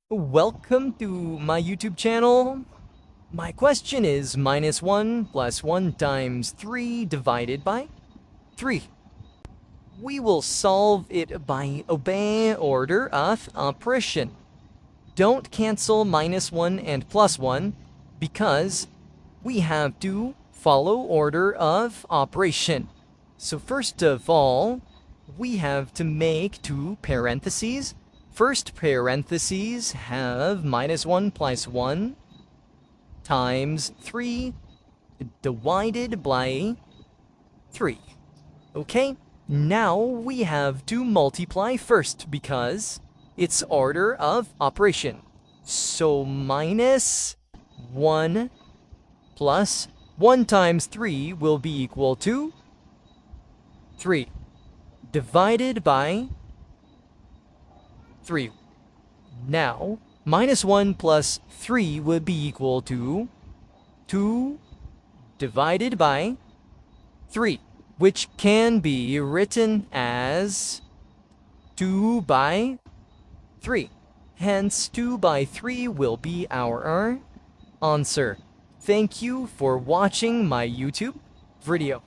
Welcome to my YouTube channel. My question is -1 plus 1 times 3 divided by 3. We will solve it by obeying order of operation. Don't cancel -1 and +1 because we have to follow order of operation. So first of all, we have to make two parentheses. First parentheses have -1 plus 1 times 3 divided by 3. Okay, now we have to multiply first because it's order of operation. So -1 plus 1 times 3 will be equal to 3 divided by 3. Now, -1 plus 3 would be equal to 2 divided by 3, which can be written as 2 by 3. Hence, 2 by 3 will be our answer. Thank you for watching my YouTube video.